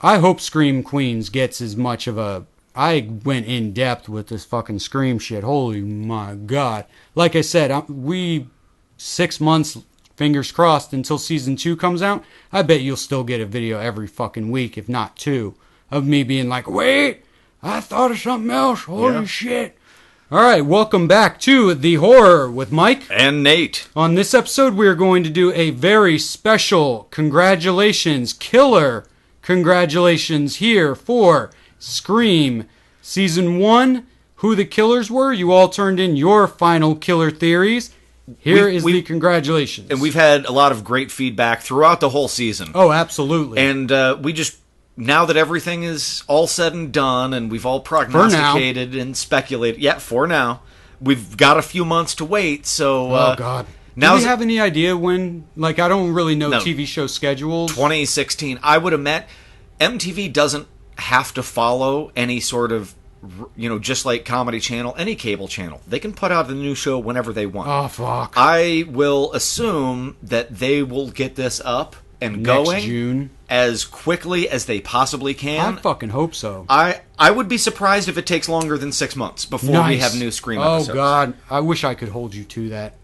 I hope Scream Queens gets as much of a... I went in depth with this fucking Scream shit. Holy my God. Like I said, 6 months, fingers crossed, until season 2 comes out. I bet you'll still get a video every fucking week, if not 2, of me being like, wait, I thought of something else. Holy shit. All right, welcome back to The Horror with Mike. And Nate. On this episode, we're going to do a very special congratulations, killer congratulations here for Scream Season 1. Who the killers were. You all turned in your final killer theories. Here is the congratulations. And we've had a lot of great feedback throughout the whole season. Oh, absolutely. And we just... Now that everything is all said and done, and we've all prognosticated and speculated, for now, we've got a few months to wait. So, oh God, do we have any idea when? Like, I don't really know TV show schedules. 2016, I would have met. MTV doesn't have to follow any sort of, just like Comedy Channel, any cable channel. They can put out a new show whenever they want. Oh fuck! I will assume that they will get this up and going June as quickly as they possibly can. I fucking hope so. I would be surprised if it takes longer than 6 months before we have new Scream episodes. Oh God, I wish I could hold you to that.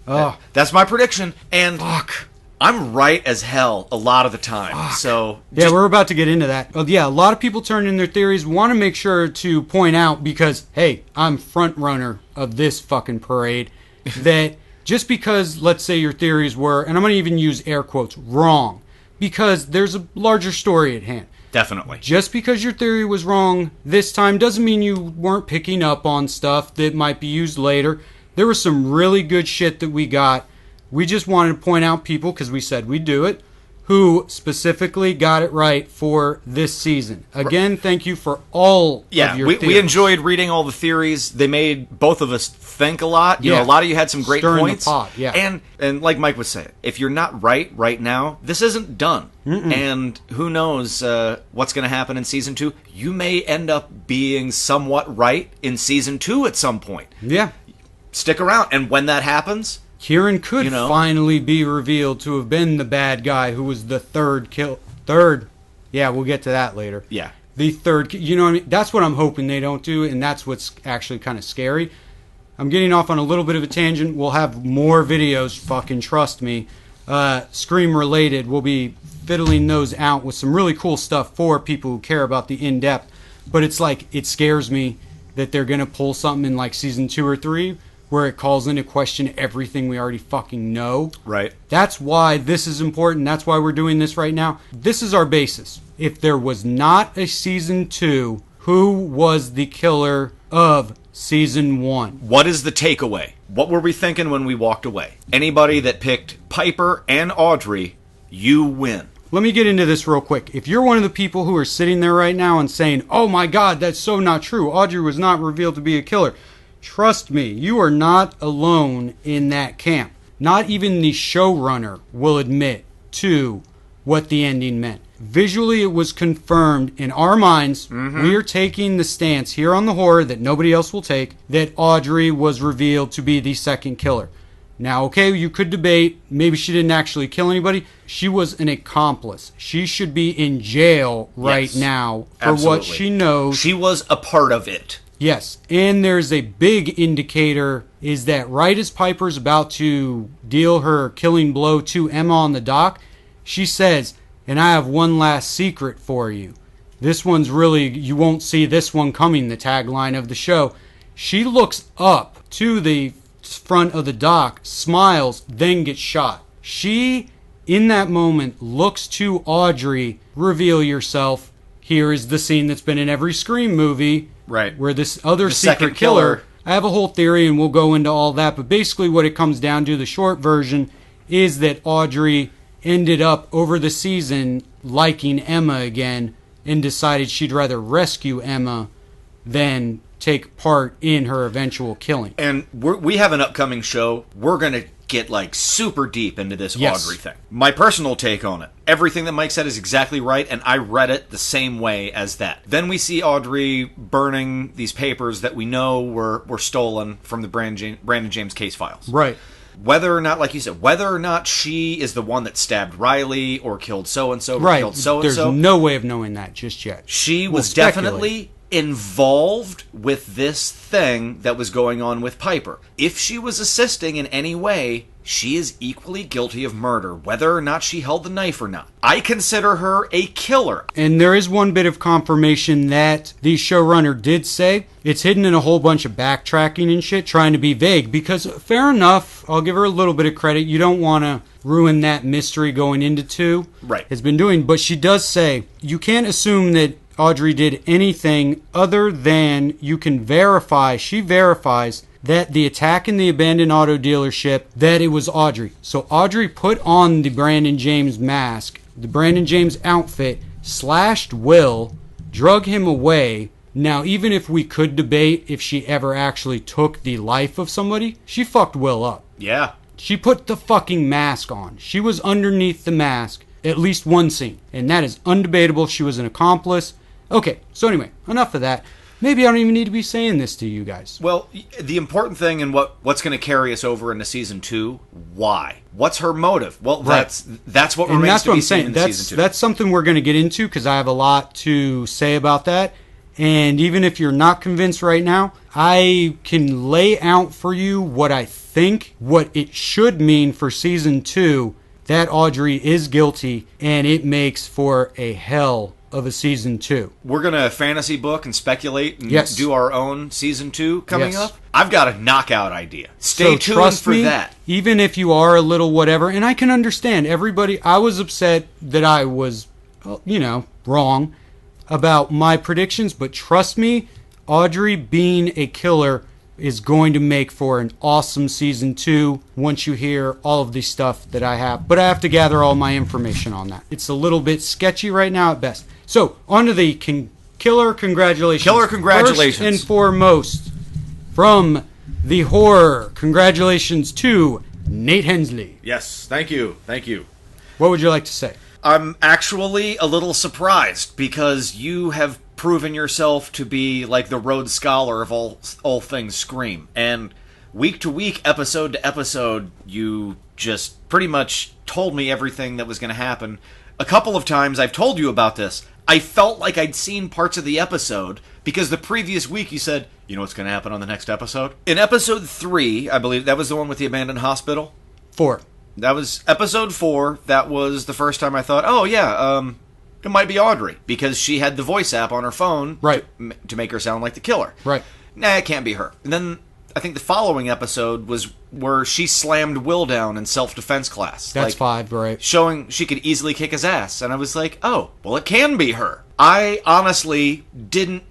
Oh, that's my prediction, and fuck, I'm right as hell a lot of the time. Fuck. So yeah, we're about to get into that. Yeah, a lot of people turned in their theories. Want to make sure to point out, because hey, I'm front runner of this fucking parade, that just because, let's say, your theories were, and I'm going to even use air quotes, wrong, because there's a larger story at hand. Definitely. Just because your theory was wrong this time doesn't mean you weren't picking up on stuff that might be used later. There was some really good shit that we got. We just wanted to point out people, because we said we'd do it, who specifically got it right for this season. Again, thank you for all of your theories. We enjoyed reading all the theories. They made both of us think a lot. You know, a lot of you had some great points. The pot, yeah. And like Mike would say, if you're not right now, this isn't done. Mm-mm. And who knows what's going to happen in Season 2. You may end up being somewhat right in Season 2 at some point. Yeah. Stick around. And when that happens... Kieran could finally be revealed to have been the bad guy who was the third. Yeah, we'll get to that later. Yeah. The third, you know what I mean? That's what I'm hoping they don't do, and that's what's actually kind of scary. I'm getting off on a little bit of a tangent. We'll have more videos, fucking trust me, Scream related. We'll be fiddling those out with some really cool stuff for people who care about the in-depth. But it's like, it scares me that they're going to pull something in like Season 2 or 3 where it calls into question everything we already fucking know. Right. That's why this is important. That's why we're doing this right now. This is our basis. If there was not a Season 2, who was the killer of Season 1? What is the takeaway? What were we thinking when we walked away? Anybody that picked Piper and Audrey, you win. Let me get into this real quick. If you're one of the people who are sitting there right now and saying, oh my God, that's so not true. Audrey was not revealed to be a killer. Trust me, you are not alone in that camp. Not even the showrunner will admit to what the ending meant. Visually, it was confirmed in our minds. Mm-hmm. We are taking the stance here on The Horror that nobody else will take, that Audrey was revealed to be the second killer. Now, okay, you could debate, maybe she didn't actually kill anybody. She was an accomplice. She should be in jail right now for what she knows. She was a part of it. Yes, and there's a big indicator is that right as Piper's about to deal her killing blow to Emma on the dock, she says, and I have one last secret for you. This one's really, you won't see this one coming, the tagline of the show. She looks up to the front of the dock, smiles, then gets shot. She, in that moment, looks to Audrey, reveal yourself. Here is the scene that's been in every Scream movie. Right. Where this other secret killer, I have a whole theory and we'll go into all that, but basically what it comes down to, the short version, is that Audrey ended up over the season liking Emma again and decided she'd rather rescue Emma than take part in her eventual killing. And we have an upcoming show. We're going to get like super deep into this Audrey thing. My personal take on it. Everything that Mike said is exactly right, and I read it the same way as that. Then we see Audrey burning these papers that we know were stolen from the Brandon James case files. Right. whether or not, like you said, whether or not she is the one that stabbed Riley or killed so-and-so or killed so-and-so. There's no way of knowing that just yet. She was definitely involved with this thing that was going on with Piper. If she was assisting in any way, she is equally guilty of murder, whether or not she held the knife or not. I consider her a killer. And there is one bit of confirmation that the showrunner did say. It's hidden in a whole bunch of backtracking and shit, trying to be vague, because fair enough, I'll give her a little bit of credit. You don't want to ruin that mystery going into 2. Right. Has been doing, but she does say, you can't assume that Audrey did anything other than you can verify. She verifies that the attack in the abandoned auto dealership, that it was Audrey. So Audrey put on the Brandon James mask, the Brandon James outfit, slashed Will, drug him away. Now, even if we could debate if she ever actually took the life of somebody, she fucked Will up. Yeah. She put the fucking mask on. She was underneath the mask at least one scene, and that is undebatable. She was an accomplice. Okay, so anyway, enough of that. Maybe I don't even need to be saying this to you guys. Well, the important thing and what's going to carry us over into season 2, why? What's her motive? Well, right. that's what remains to be seen in season 2. That's something we're going to get into, because I have a lot to say about that. And even if you're not convinced right now, I can lay out for you what I think, what it should mean for season 2, that Audrey is guilty, and it makes for a hell of a season 2. We're going to fantasy book and speculate and do our own season 2 coming up. I've got a knockout idea. Stay tuned for that. Even if you are a little whatever, and I can understand everybody, I was upset that I was, wrong about my predictions, but trust me, Audrey being a killer is going to make for an awesome season 2 once you hear all of the stuff that I have. But I have to gather all my information on that. It's a little bit sketchy right now at best. So, on to the killer congratulations. Killer congratulations. First and foremost, from the horror, congratulations to Nate Hensley. Yes, thank you. Thank you. What would you like to say? I'm actually a little surprised, because you have proven yourself to be like the Rhodes Scholar of all things Scream. And week to week, episode to episode, you just pretty much told me everything that was going to happen. A couple of times I've told you about this. I felt like I'd seen parts of the episode, because the previous week you said, you know what's going to happen on the next episode? In episode 3, I believe, that was the one with the abandoned hospital? 4. That was episode 4. That was the first time I thought, oh yeah, it might be Audrey, because she had the voice app on her phone to make her sound like the killer. Right. Nah, it can't be her. And then I think the following episode was where she slammed Will down in self-defense class. That's 5, right. Showing she could easily kick his ass. And I was like, oh, well, it can be her. I honestly didn't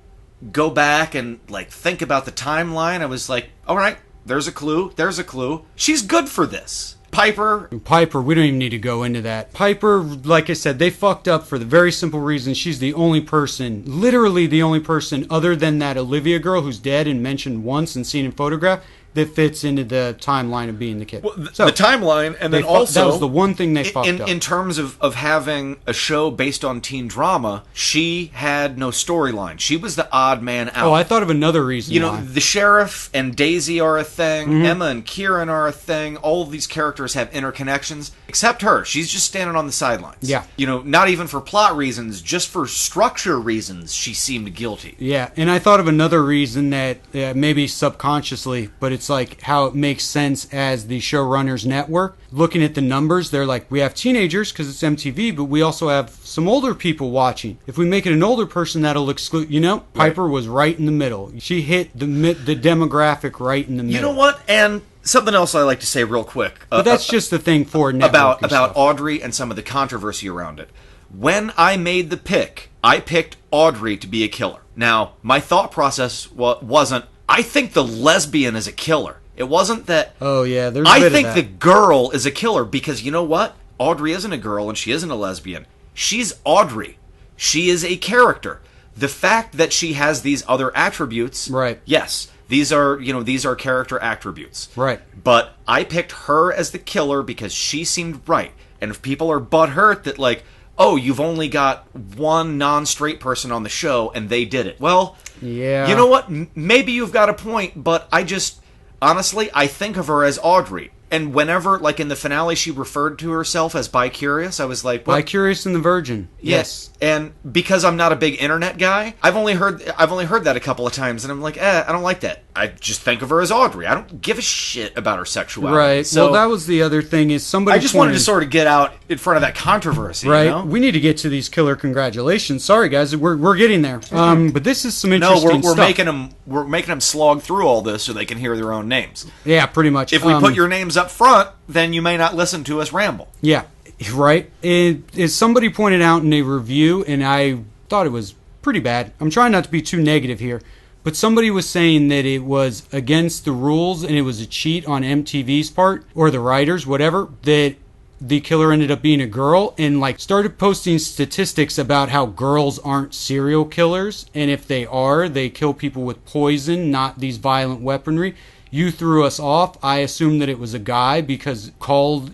go back and think about the timeline. I was like, all right, there's a clue. There's a clue. She's good for this. Piper, we don't even need to go into that. Piper, like I said, they fucked up for the very simple reason she's the only person, literally the only person other than that Olivia girl who's dead and mentioned once and seen in photograph that fits into the timeline of being the kid. Well, the timeline, and then also... That was the one thing they fucked up. In terms of having a show based on teen drama, she had no storyline. She was the odd man out. Oh, I thought of another reason why. The sheriff and Daisy are a thing, Emma and Kieran are a thing, all of these characters have interconnections, except her. She's just standing on the sidelines. Yeah. Not even for plot reasons, just for structure reasons, she seemed guilty. Yeah, and I thought of another reason that maybe subconsciously, but it's like how it makes sense as the showrunners network. Looking at the numbers, they're like, we have teenagers because it's MTV, but we also have some older people watching. If we make it an older person, that'll exclude, Piper was right in the middle. She hit the demographic right in the middle. You know what? And something else I like to say real quick. But that's just the thing for network about Audrey and some of the controversy around it. When I made the pick, I picked Audrey to be a killer. Now, my thought process wasn't, I think the lesbian is a killer. It wasn't that... Oh, yeah, there's I think the girl is a killer, because you know what? Audrey isn't a girl and she isn't a lesbian. She's Audrey. She is a character. The fact that she has these other attributes... Right. Yes, these are character attributes. Right. But I picked her as the killer because she seemed right. And if people are butthurt that oh, you've only got one non-straight person on the show and they did it. Well, yeah. You know what? Maybe you've got a point, but honestly, I think of her as Audrey. And whenever, like in the finale, she referred to herself as bi-curious, I was like, what? Bi-curious and the Virgin. Yes. And because I'm not a big internet guy, I've only heard that a couple of times, and I'm like, I don't like that. I just think of her as Audrey. I don't give a shit about her sexuality. Right. So well, that was the other thing is somebody. I just wanted to sort of get out in front of that controversy. Right. You know? We need to get to these killer congratulations. Sorry, guys, we're getting there. But this is some interesting we're stuff. we're making them slog through all this so they can hear their own names. Yeah, pretty much. If we put your names up front, then you may not listen to us ramble. Yeah, right. As somebody pointed out in a review, and I thought it was pretty bad. I'm trying not to be too negative here, but somebody was saying that it was against the rules and it was a cheat on MTV's part, or the writers, whatever, that the killer ended up being a girl, and like started posting statistics about how girls aren't serial killers, and if they are, they kill people with poison, not these violent weaponry. You threw us off. I assumed that it was a guy because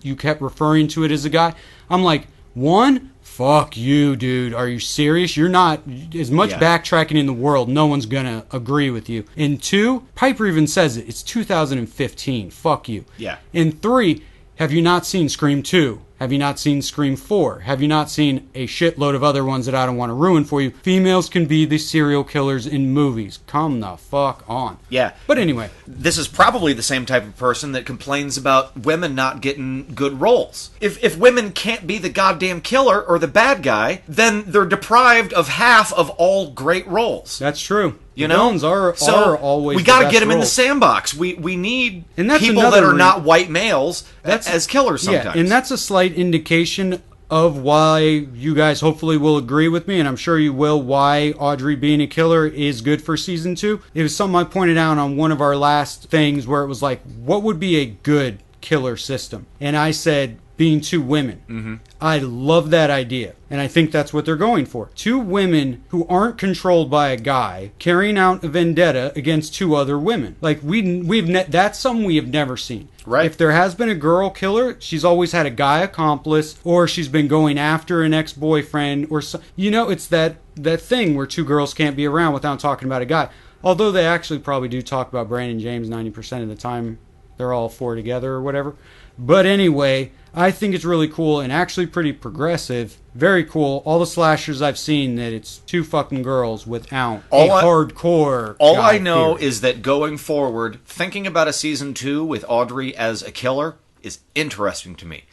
you kept referring to it as a guy. I'm like, one, fuck you, dude. Are you serious? You're not, as much backtracking in the world, no one's gonna agree with you. And two, Piper even says it. It's 2015. Fuck you. Yeah. And three, have you not seen Scream 2? Have you not seen Scream 4? Have you not seen a shitload of other ones that I don't want to ruin for you? Females can be the serial killers in movies. Come the fuck on. Yeah. But anyway. This is probably the same type of person that complains about women not getting good roles. If women can't be the goddamn killer or the bad guy, then they're deprived of half of all great roles. That's true. You know, villains are always. We got to the get them in the roles. sandbox. We need And that's people another that are not white males as killers sometimes. Yeah, and that's a slight indication of why you guys hopefully will agree with me, and I'm sure you will, why Audrey being a killer is good for season 2. It was something I pointed out on one of our last things where it was like, what would be a good killer system? And I said, being 2 women. Mm-hmm. I love that idea, and I think that's what they're going for. 2 women who aren't controlled by a guy carrying out a vendetta against 2 other women. Like that's something we have never seen. Right. If there has been a girl killer, she's always had a guy accomplice, or she's been going after an ex-boyfriend, or it's that thing where 2 girls can't be around without talking about a guy. Although they actually probably do talk about Brandon James 90% of the time. They're all 4 together or whatever. But anyway, I think it's really cool and actually pretty progressive. Very cool. All the slashers I've seen, that it's 2 fucking girls without hardcore. All I know is that going forward, thinking about a season 2 with Audrey as a killer is interesting to me.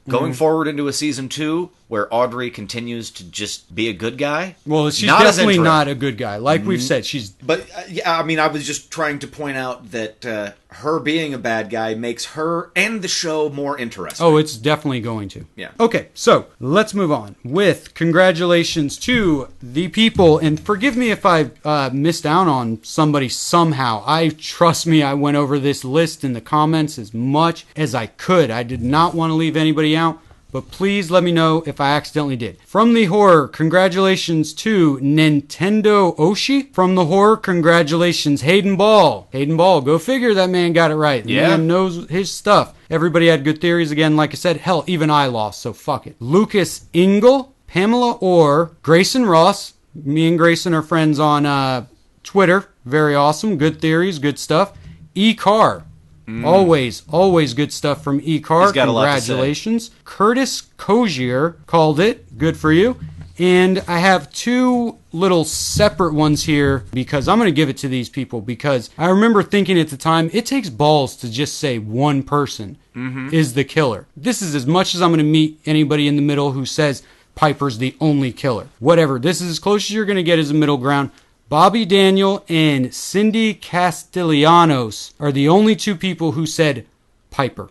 Going forward into a season 2 where Audrey continues to just be a good guy. Well, she's definitely not a good guy. Like we've said, she's... But, yeah, I mean, I was just trying to point out that her being a bad guy makes her and the show more interesting. Oh, it's definitely going to. Yeah. Okay, so let's move on with congratulations to the people. And forgive me if I missed out on somebody somehow. Trust me, I went over this list in the comments as much as I could. I did not want to leave anybody out. But please let me know if I accidentally did. From the horror, congratulations to Nintendo Oshi. From the horror, congratulations Hayden Ball. Hayden Ball, go figure, that man got it right. The man knows his stuff. Everybody had good theories. Again, like I said, hell, even I lost, so fuck it. Lucas Engel, Pamela Orr, Grayson Ross. Me and Grayson are friends on Twitter. Very awesome. Good theories, good stuff. E-Car. Always good stuff from E-Car. Congratulations. Curtis Cozier called it. Good for you. And I have 2 little separate ones here because I'm going to give it to these people because I remember thinking at the time, it takes balls to just say one person is the killer. This is as much as I'm going to meet anybody in the middle who says Piper's the only killer. Whatever. This is as close as you're going to get as a middle ground. Bobby Daniel and Cindy Castellanos are the only 2 people who said Piper.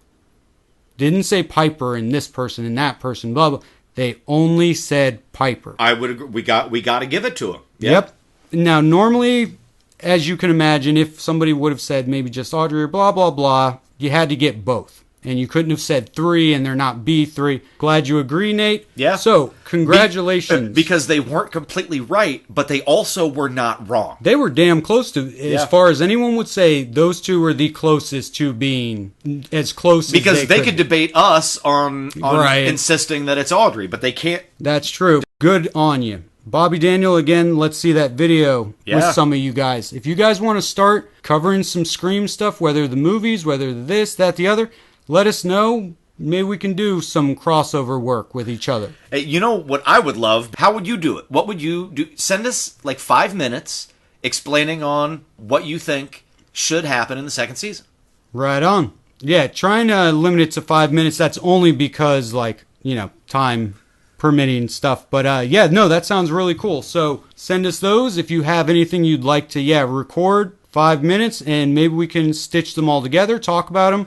Didn't say Piper and this person and that person, blah, blah. They only said Piper. I would agree. We got to give it to him. Yep. Now, normally, as you can imagine, if somebody would have said maybe just Audrey or blah, blah, blah, you had to get both. And you couldn't have said 3 and they're not B3. Glad you agree, Nate. Yeah. So, congratulations. Because they weren't completely right, but they also were not wrong. They were damn close to, as far as anyone would say, those 2 were the closest to being as close as because they could debate us on insisting that it's Audrey, but they can't. That's true. Good on you. Bobby Daniel, again, let's see that video with some of you guys. If you guys want to start covering some Scream stuff, whether the movies, whether this, that, the other, let us know. Maybe we can do some crossover work with each other. Hey, you know what I would love? How would you do it? What would you do? Send us like 5 minutes explaining on what you think should happen in the second season. Right on. Yeah, trying to limit it to 5 minutes. That's only because, like, you know, time permitting stuff. But yeah, no, that sounds really cool. So send us those if you have anything you'd like to, record 5 minutes, and maybe we can stitch them all together, talk about them.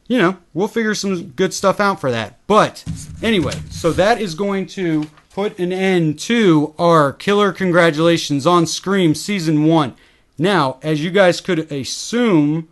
You know, we'll figure some good stuff out for that. But anyway, so that is going to put an end to our Killer Congratulations on Scream Season 1. Now, as you guys could assume,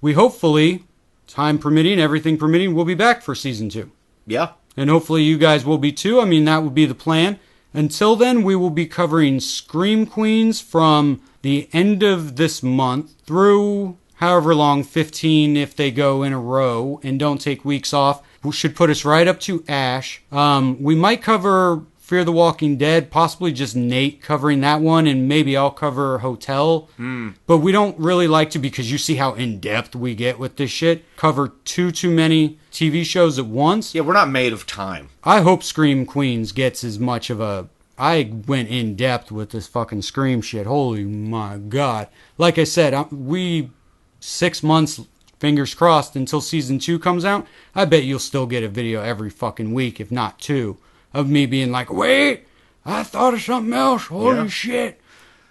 we hopefully, time permitting, everything permitting, we'll be back for Season 2. Yeah. And hopefully you guys will be too. I mean, that would be the plan. Until then, we will be covering Scream Queens from the end of this month through however long, 15 if they go in a row and don't take weeks off. We should put us right up to Ash. We might cover Fear the Walking Dead, possibly just Nate covering that one, and maybe I'll cover Hotel. But we don't really like to, because you see how in-depth we get with this shit, cover too many TV shows at once. Yeah, we're not made of time. I hope Scream Queens gets as much of a... I went in-depth with this fucking Scream shit. Holy my God. Like I said, 6 months, fingers crossed, until Season 2 comes out. I bet you'll still get a video every fucking week, if not 2, of me being like, wait, I thought of something else. Holy shit.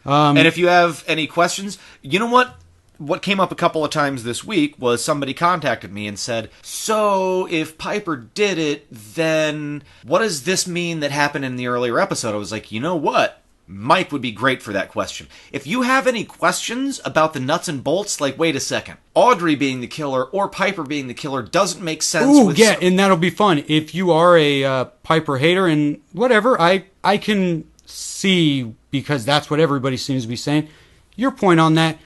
And if you have any questions, you know what? What came up a couple of times this week was somebody contacted me and said, so if Piper did it, then what does this mean that happened in the earlier episode? I was like, you know what? Mike would be great for that question. If you have any questions about the nuts and bolts, like, wait a second, Audrey being the killer or Piper being the killer doesn't make sense. Ooh, yeah, and that'll be fun. If you are a Piper hater and whatever, I can see, because that's what everybody seems to be saying, your point on that.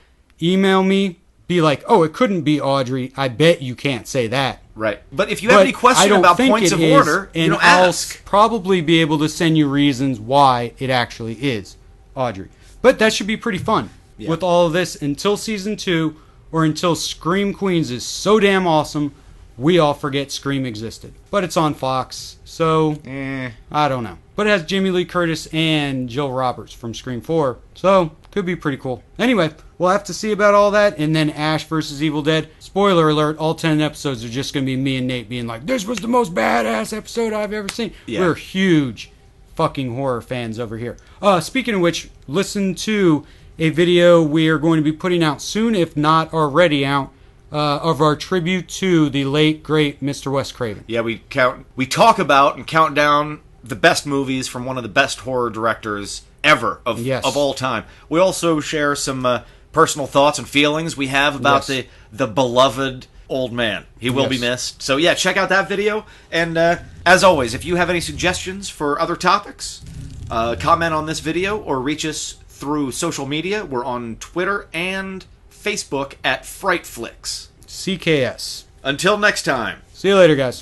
Email me, be like, oh, it couldn't be Audrey. I bet you can't say that. Right. But if you have any question about points of order, and I'll probably be able to send you reasons why it actually is Audrey. But that should be pretty fun with all of this until Season 2, or until Scream Queens is so damn awesome we all forget Scream existed. But it's on Fox, so I don't know. But it has Jamie Lee Curtis and Jill Roberts from Scream 4, so could be pretty cool. Anyway, we'll have to see about all that, and then Ash vs. Evil Dead. Spoiler alert, all 10 episodes are just going to be me and Nate being like, this was the most badass episode I've ever seen. Yeah. We're huge fucking horror fans over here. Speaking of which, listen to a video we are going to be putting out soon, if not already out, of our tribute to the late, great Mr. Wes Craven. Yeah, we talk about and count down the best movies from one of the best horror directors ever of all time. We also share some personal thoughts and feelings we have about the beloved old man. He will be missed. So yeah, check out that video. And as always, if you have any suggestions for other topics, comment on this video or reach us through social media. We're on Twitter and Facebook at FrightFlix. CKS. Until next time. See you later, guys.